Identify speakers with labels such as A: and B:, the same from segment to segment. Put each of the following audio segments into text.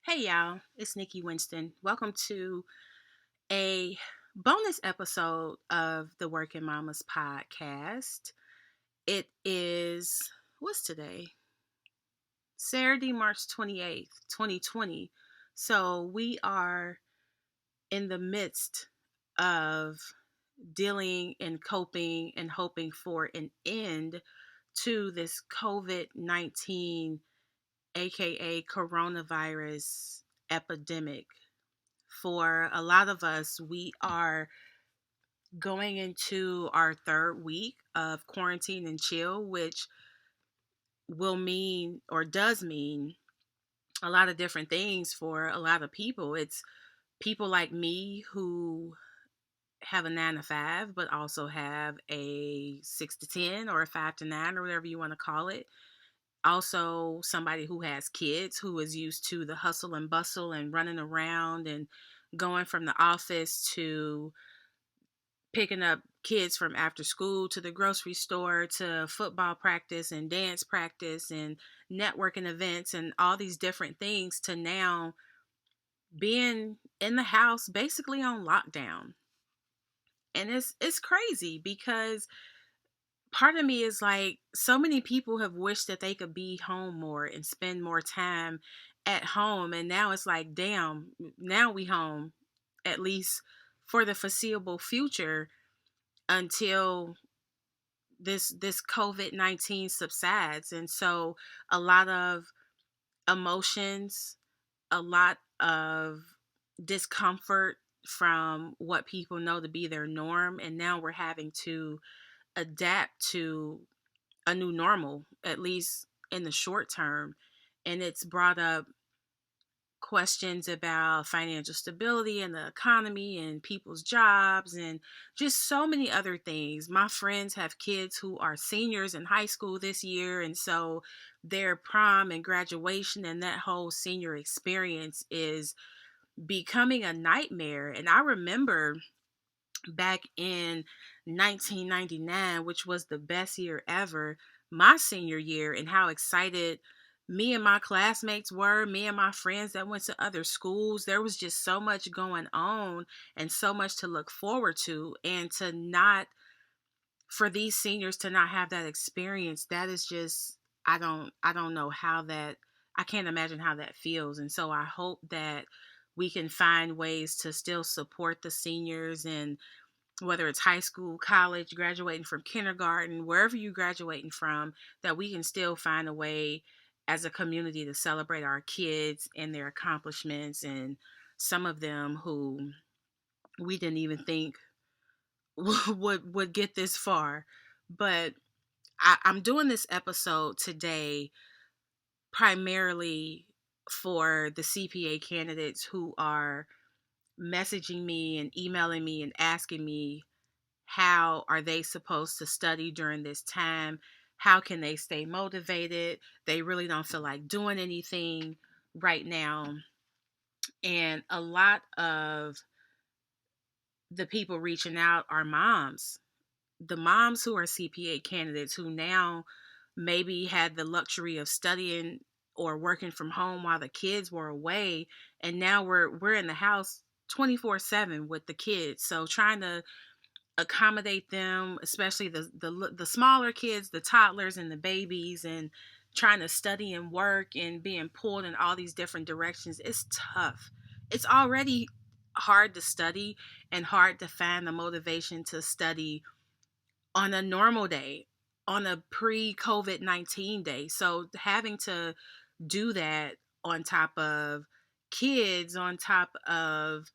A: Hey y'all, it's Nikki Winston. Welcome to a bonus episode of the WERKin Mommas podcast. It is, what's today? Saturday, March 28th, 2020. So we are in the midst of dealing and coping and hoping for an end to this COVID-19, aka coronavirus epidemic. For a lot of us, we are going into our third week of quarantine and chill, which will mean or does mean a lot of different things for a lot of people. It's people like me who have a 9 to 5, but also have a 6 to 10 or a 5 to 9 or whatever you want to call it. Also, somebody who has kids who is used to the hustle and bustle and running around and going from the office to picking up kids from after school to the grocery store to football practice and dance practice and networking events and all these different things to now being in the house basically on lockdown. And it's crazy because part of me is like, so many people have wished that they could be home more and spend more time at home, and now it's like, damn, now we home, at least for the foreseeable future, until this COVID-19 subsides. And so a lot of emotions, a lot of discomfort from what people know to be their norm, and now we're having to adapt to a new normal, at least in the short term. And it's brought up questions about financial stability and the economy and people's jobs and just so many other things. My friends have kids who are seniors in high school this year, and so their prom and graduation and that whole senior experience is becoming a nightmare. And I remember back in 1999, which was the best year ever, my senior year, and how excited me and my classmates were, me and my friends that went to other schools. There was just so much going on and so much to look forward to. And to not, for these seniors to not have that experience, that is just, I don't know how that, I can't imagine how that feels. And so I hope that we can find ways to still support the seniors, and whether it's high school, college, graduating from kindergarten, wherever you're graduating from, that we can still find a way as a community to celebrate our kids and their accomplishments, and some of them who we didn't even think would get this far. But I'm doing this episode today primarily for the CPA candidates who are messaging me and emailing me and asking me, how are they supposed to study during this time? How can they stay motivated? They really don't feel like doing anything right now. And a lot of the people reaching out are moms. The moms who are CPA candidates who now maybe had the luxury of studying or working from home while the kids were away, and now we're in the house 24/7 with the kids. So trying to accommodate them, especially the smaller kids, the toddlers and the babies, and trying to study and work and being pulled in all these different directions. It's tough. It's already hard to study and hard to find the motivation to study on a normal day, on a pre-COVID-19 day. So having to do that on top of kids, on top of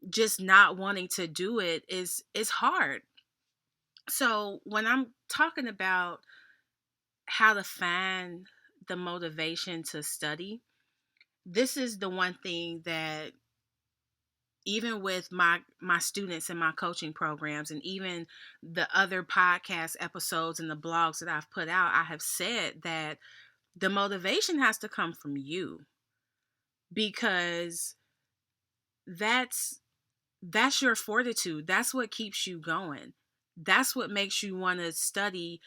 A: just not wanting to do it, is hard. So when I'm talking about how to find the motivation to study, this is the one thing that, even with my students and my coaching programs, and even the other podcast episodes and the blogs that I've put out, I have said that the motivation has to come from you, because that's that's your fortitude. That's what keeps you going. That's what makes you want to study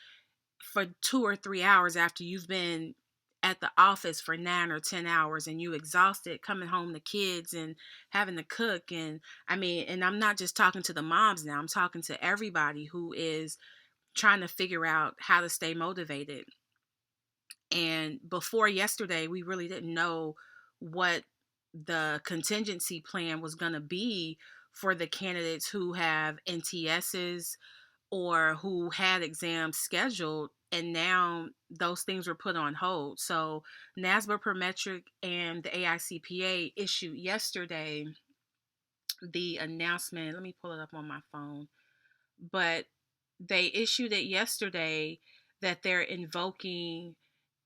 A: for 2 or 3 hours after you've been at the office for 9 or 10 hours and you exhausted coming home to kids and having to cook. And I mean, and I'm not just talking to the moms now, I'm talking to everybody who is trying to figure out how to stay motivated. And before yesterday, we really didn't know what the contingency plan was going to be for the candidates who have NTSs or who had exams scheduled. And now those things were put on hold. So NASBA per metric and the AICPA issued yesterday the announcement. Let me pull it up on my phone. But they issued it yesterday that they're invoking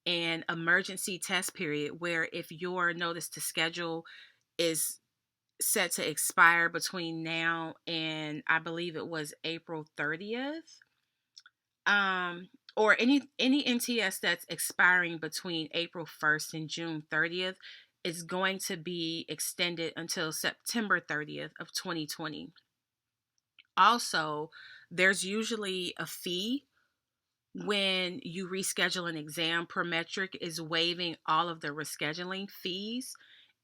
A: an emergency test period where if your notice to schedule is set to expire between now and I believe it was April 30th, or any NTS that's expiring between April 1st and June 30th is going to be extended until September 30th of 2020. Also, there's usually a fee when you reschedule an exam. Per metric is waiving all of the rescheduling fees.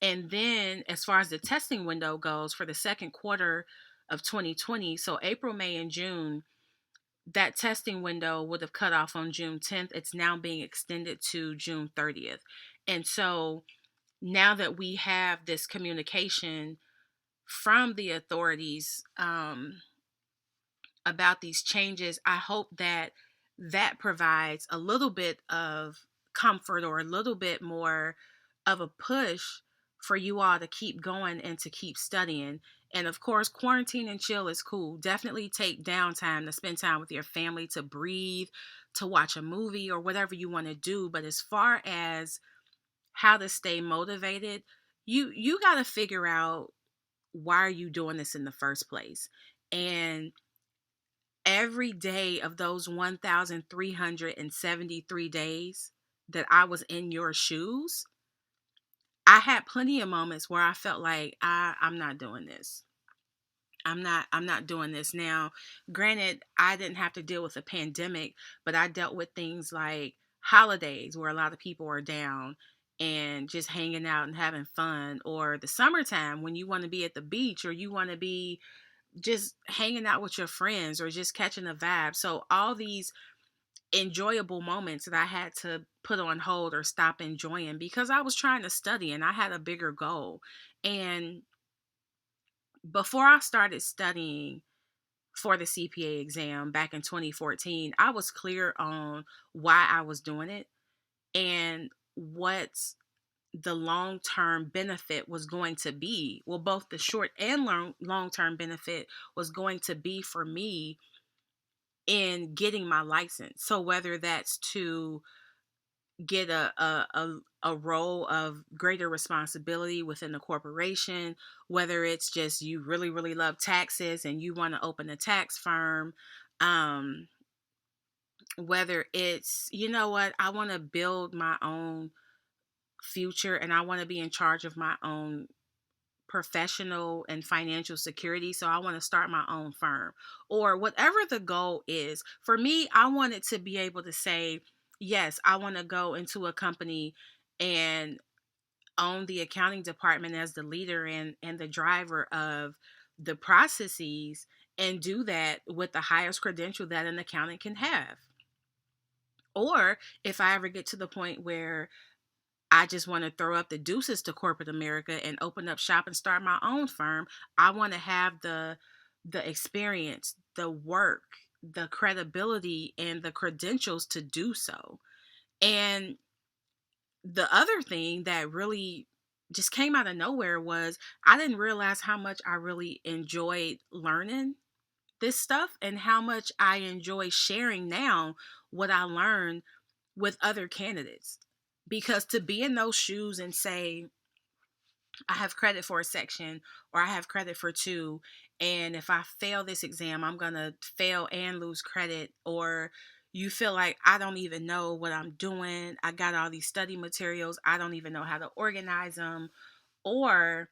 A: And then as far as the testing window goes for the second quarter of 2020, so April, May, and June, that testing window would have cut off on June 10th. It's now being extended to June 30th. And so now that we have this communication from the authorities, about these changes, I hope that that provides a little bit of comfort or a little bit more of a push for you all to keep going and to keep studying. And of course, quarantine and chill is cool. Definitely take downtime to spend time with your family, to breathe, to watch a movie or whatever you want to do. But as far as how to stay motivated, you got to figure out why are you doing this in the first place. And every day of those 1,373 days that I was in your shoes, I had plenty of moments where I felt like I'm not doing this. I'm not doing this. Now, granted, I didn't have to deal with a pandemic, but I dealt with things like holidays where a lot of people are down and just hanging out and having fun, or the summertime when you want to be at the beach or you want to be just hanging out with your friends or just catching a vibe. So all these enjoyable moments that I had to put on hold or stop enjoying because I was trying to study and I had a bigger goal. And before I started studying for the CPA exam back in 2014, I was clear on why I was doing it and what the long-term benefit was going to be. Well, both the short and long-term benefit was going to be for me in getting my license. So whether that's to get a role of greater responsibility within the corporation, whether it's just you really, really love taxes and you want to open a tax firm, um, whether it's, you know what, I want to build my own future and I want to be in charge of my own professional and financial security. So I want to start my own firm or whatever the goal is. For me, I wanted to be able to say, yes, I want to go into a company and own the accounting department as the leader and the driver of the processes and do that with the highest credential that an accountant can have. Or if I ever get to the point where I just want to throw up the deuces to corporate America and open up shop and start my own firm, I want to have the experience, the work, the credibility, and the credentials to do so. And the other thing that really just came out of nowhere was I didn't realize how much I really enjoyed learning this stuff and how much I enjoy sharing now what I learned with other candidates. Because to be in those shoes and say, I have credit for a section or I have credit for two, and if I fail this exam, I'm going to fail and lose credit, or you feel like I don't even know what I'm doing. I got all these study materials. I don't even know how to organize them. Or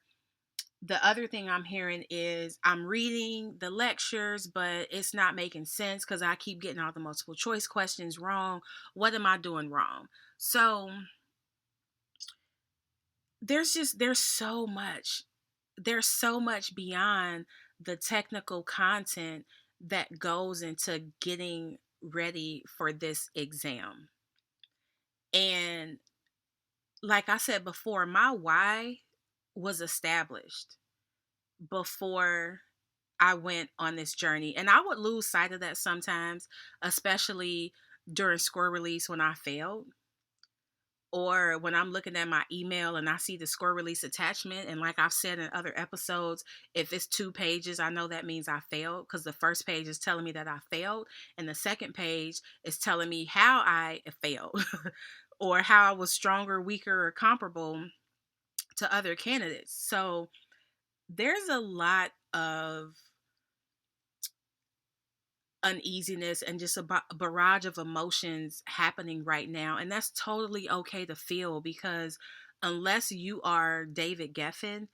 A: the other thing I'm hearing is I'm reading the lectures, but it's not making sense because I keep getting all the multiple choice questions wrong. What am I doing wrong? So there's so much beyond the technical content that goes into getting ready for this exam. And like I said before, my why was established before I went on this journey. And I would lose sight of that sometimes, especially during score release when I failed, or when I'm looking at my email and I see the score release attachment. And like I've said in other episodes, if it's 2 pages, I know that means I failed, because the first page is telling me that I failed, and the second page is telling me how I failed or how I was stronger, weaker, or comparable to other candidates. So there's a lot of uneasiness and just a barrage of emotions happening right now. And that's totally okay to feel, because unless you are David Geffen,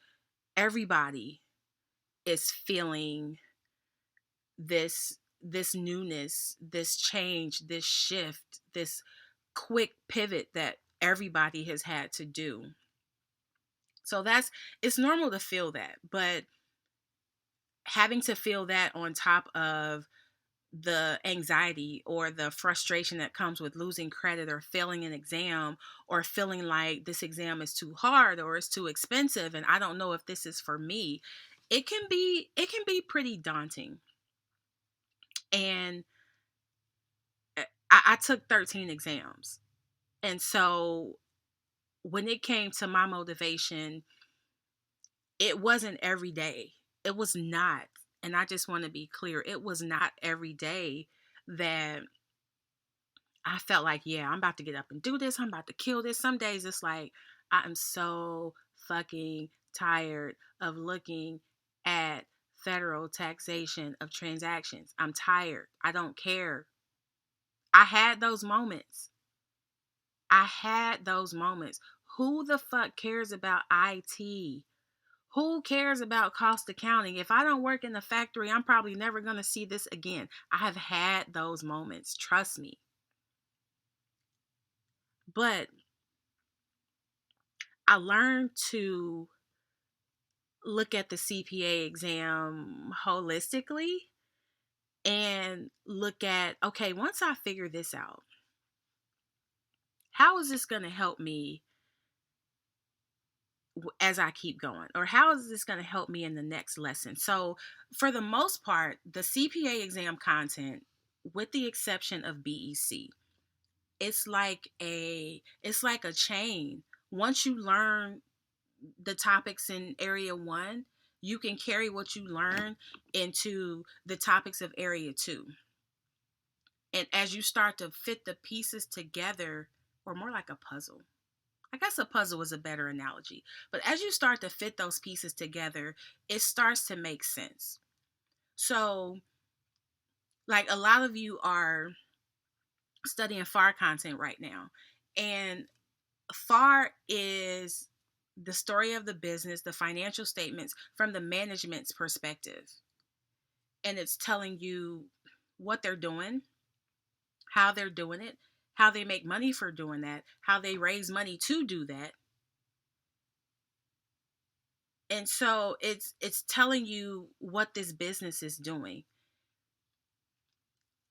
A: everybody is feeling this newness, this change, this shift, this quick pivot that everybody has had to do. So it's normal to feel that, but having to feel that on top of the anxiety or the frustration that comes with losing credit or failing an exam, or feeling like this exam is too hard or it's too expensive and I don't know if this is for me, it can be pretty daunting. And I took 13 exams. And so when it came to my motivation, it wasn't every day. It was not. And I just want to be clear, it was not every day that I felt like, yeah, I'm about to get up and do this. I'm about to kill this. Some days it's like, I am so fucking tired of looking at federal taxation of transactions. I'm tired. I don't care. I had those moments. I had those moments. Who the fuck cares about IT? Who cares about cost accounting? If I don't work in the factory, I'm probably never going to see this again. I have had those moments. Trust me. But I learned to look at the CPA exam holistically and look at, okay, once I figure this out, how is this going to help me as I keep going? Or how is this going to help me in the next lesson? So, for the most part, the CPA exam content, with the exception of BEC, it's like a chain. Once you learn the topics in area 1, you can carry what you learn into the topics of area 2. And as you start to fit the pieces together, or more like a puzzle, I guess a puzzle is a better analogy, but as you start to fit those pieces together, it starts to make sense. So, like, a lot of you are studying FAR content right now, and FAR is the story of the business, the financial statements from the management's perspective. And it's telling you what they're doing, how they're doing it, how they make money for doing that, how they raise money to do that. And so it's telling you what this business is doing.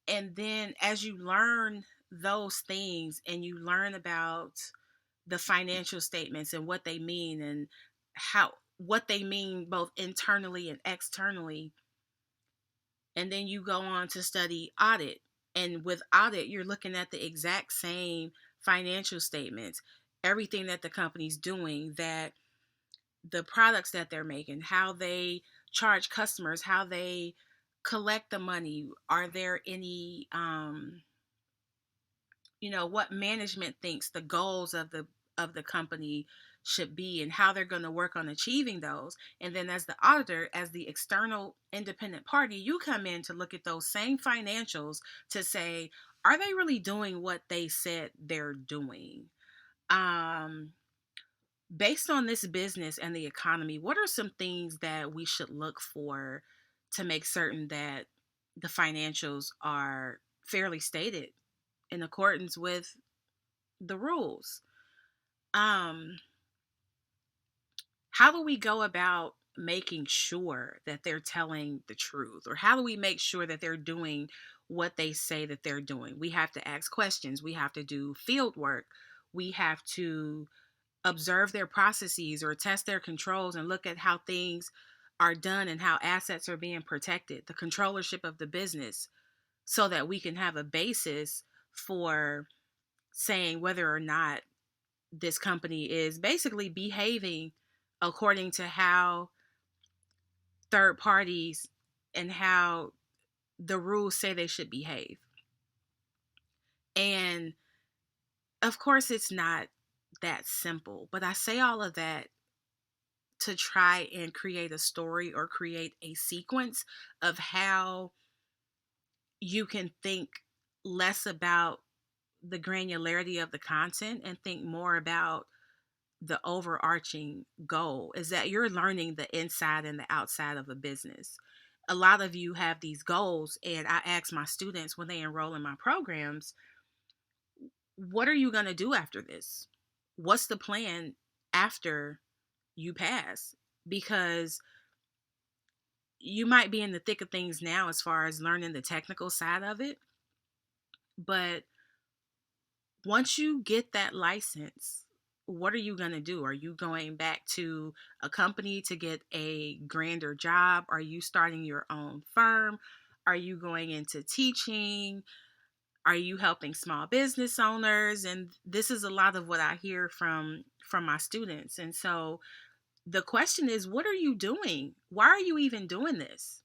A: And then as you learn those things and you learn about the financial statements and what they mean, and how what they mean both internally and externally, and then you go on to study audit, and with audit you're looking at the exact same financial statements, everything that the company's doing, that the products that they're making, how they charge customers, how they collect the money, are there any what management thinks the goals of the company should be, and how they're going to work on achieving those. And then as the auditor, as the external independent party, you come in to look at those same financials to say, are they really doing what they said they're doing? Based on this business and the economy, what are some things that we should look for to make certain that the financials are fairly stated in accordance with the rules? Um, how do we go about making sure that they're telling the truth? Or how do we make sure that they're doing what they say that they're doing? We have to ask questions, we have to do field work, we have to observe their processes or test their controls and look at how things are done and how assets are being protected, the controllership of the business, so that we can have a basis for saying whether or not this company is basically behaving according to how third parties and how the rules say they should behave. And of course, it's not that simple, but I say all of that to try and create a story or create a sequence of how you can think less about the granularity of the content and think more about the overarching goal is that you're learning the inside and the outside of a business. A lot of you have these goals, and I ask my students when they enroll in my programs, what are you going to do after this? What's the plan after you pass? Because you might be in the thick of things now as far as learning the technical side of it, but once you get that license, what are you going to do? Are you going back to a company to get a grander job? Are you starting your own firm? Are you going into teaching? Are you helping small business owners? And this is a lot of what I hear from my students. And so the question is, what are you doing? Why are you even doing this?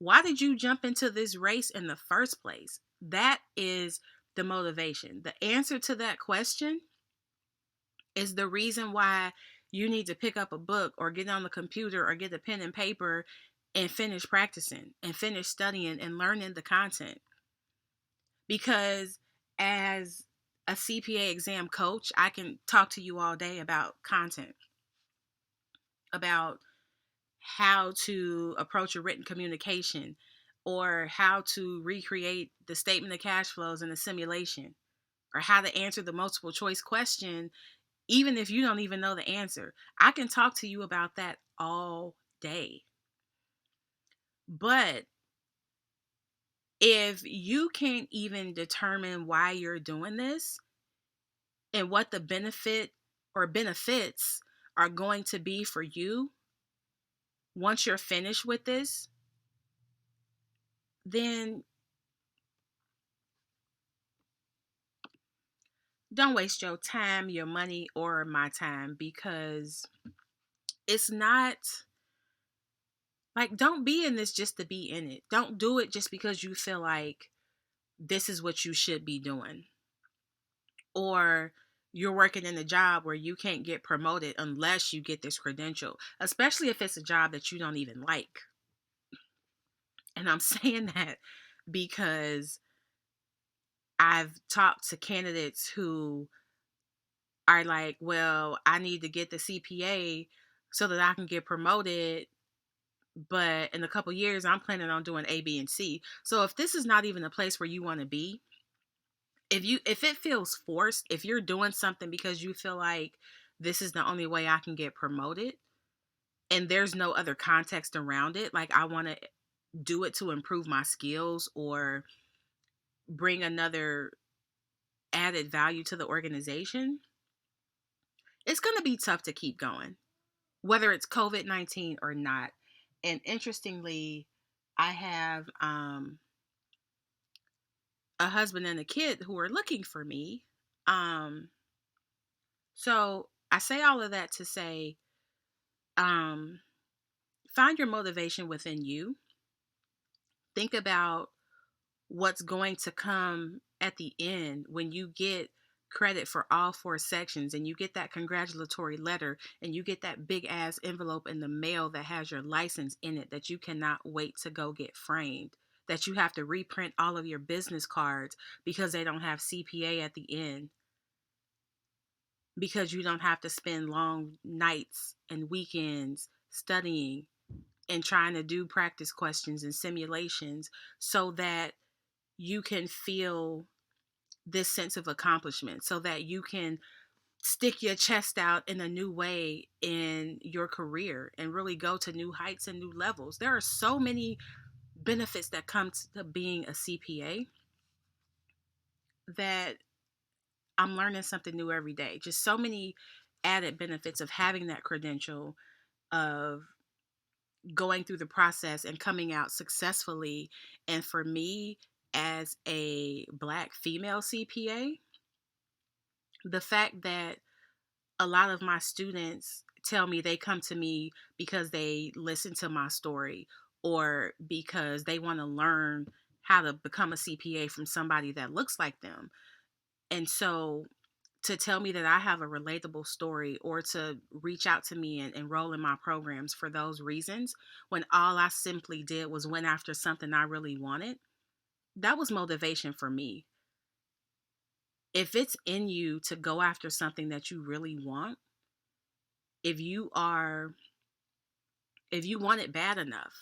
A: Why did you jump into this race in the first place? That is the motivation. The answer to that question is the reason why you need to pick up a book or get on the computer or get a pen and paper and finish practicing and finish studying and learning the content. Because as a CPA exam coach, I can talk to you all day about content, about how to approach a written communication, or how to recreate the statement of cash flows in a simulation, or how to answer the multiple choice question, even if you don't even know the answer. I can talk to you about that all day. But if you can't even determine why you're doing this and what the benefit or benefits are going to be for you once you're finished with this, then don't waste your time, your money, or my time, because it's not like, don't be in this just to be in it. Don't do it just because you feel like this is what you should be doing, or you're working in a job where you can't get promoted unless you get this credential, especially if it's a job that you don't even like. And I'm saying that because I've talked to candidates who are like, well, I need to get the CPA so that I can get promoted, but in a couple years I'm planning on doing A, B, and C. So if this is not even a place where you want to be, if it feels forced, if you're doing something because you feel like this is the only way I can get promoted and there's no other context around it, like I want to do it to improve my skills or bring another added value to the organization, it's going to be tough to keep going, whether it's COVID-19 or not. And interestingly, I have a husband and a kid who are looking for me. Um, so I say all of that to say, um, find your motivation within you. Think about what's going to come at the end when you get credit for all four sections and you get that congratulatory letter and you get that big ass envelope in the mail that has your license in it that you cannot wait to go get framed, that you have to reprint all of your business cards because they don't have CPA at the end, because you don't have to spend long nights and weekends studying and trying to do practice questions and simulations so that you can feel this sense of accomplishment, so that you can stick your chest out in a new way in your career and really go to new heights and new levels. There are so many benefits that come to being a CPA that I'm learning something new every day. Just so many added benefits of having that credential, of going through the process and coming out successfully. And for me, as a Black female CPA, the fact that a lot of my students tell me they come to me because they listen to my story or because they want to learn how to become a CPA from somebody that looks like them. And so to tell me that I have a relatable story or to reach out to me and enroll in my programs for those reasons, when all I simply did was went after something I really wanted, that was motivation for me. If it's in you to go after something that you really want, if you are if you want it bad enough,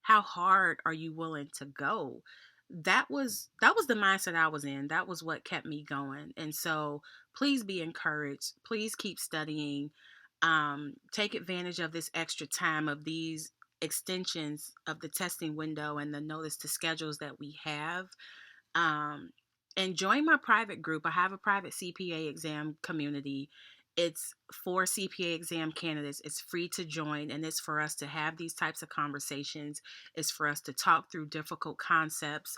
A: how hard are you willing to go? That was the mindset I was in. That was what kept me going. And so please be encouraged. Please keep studying. Take advantage of this extra time, of these extensions of the testing window and the notice to schedules that we have. um, and join my private group. I have a private CPA exam community. It's for CPA exam candidates. It's free to join, and it's for us to have these types of conversations. It's for us to talk through difficult concepts,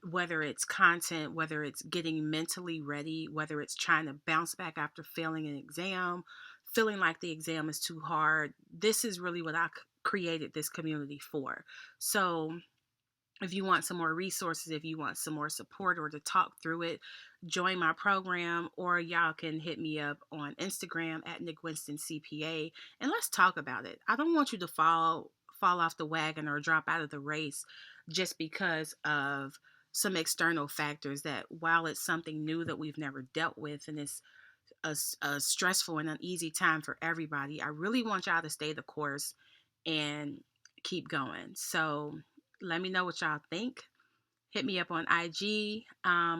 A: whether it's content, whether it's getting mentally ready, whether it's trying to bounce back after failing an exam, feeling like the exam is too hard. This is really what I created this community for. So if you want some more resources, if you want some more support or to talk through it, join my program, or y'all can hit me up on Instagram at Nick Winston CPA, and let's talk about it. I don't want you to fall off the wagon or drop out of the race just because of some external factors that, while it's something new that we've never dealt with and it's a stressful and uneasy time for everybody, I really want y'all to stay the course and keep going. So let me know what y'all think. Hit me up on IG.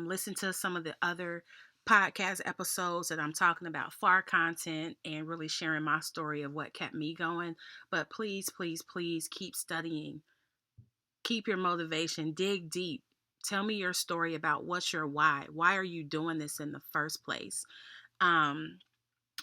A: Listen to some of the other podcast episodes that I'm talking about FAR content and really sharing my story of what kept me going. But please, please, please keep studying. Keep your motivation. Dig deep. Tell me your story about what's your why. Why are you doing this in the first place? Um,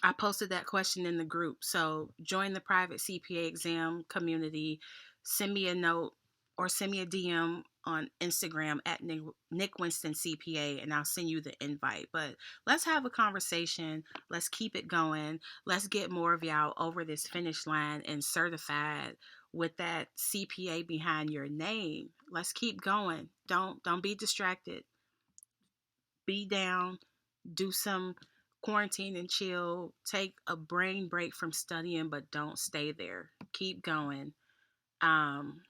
A: I posted that question in the group. So join the private CPA exam community. Send me a note or send me a DM on Instagram at Nick Winston CPA, and I'll send you the invite. But let's have a conversation. Let's keep it going. Let's get more of y'all over this finish line and certified with that CPA behind your name. Let's keep going. Don't be distracted. Be down, do some quarantine and chill, take a brain break from studying, but don't stay there. Keep going. Um,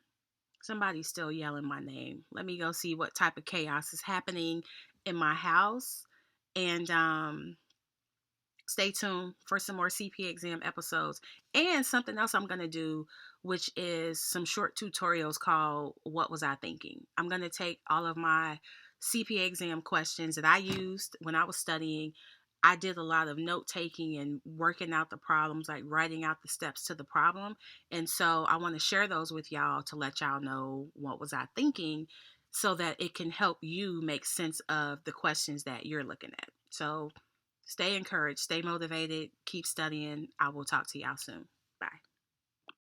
A: Somebody's still yelling my name. Let me go see what type of chaos is happening in my house. And stay tuned for some more CPA exam episodes and something else I'm going to do, which is some short tutorials called What Was I Thinking? I'm going to take all of my CPA exam questions that I used when I was studying. I did a lot of note taking and working out the problems, like writing out the steps to the problem. And so I want to share those with y'all to let y'all know what was I thinking, so that it can help you make sense of the questions that you're looking at. So stay encouraged, stay motivated, keep studying. I will talk to y'all soon.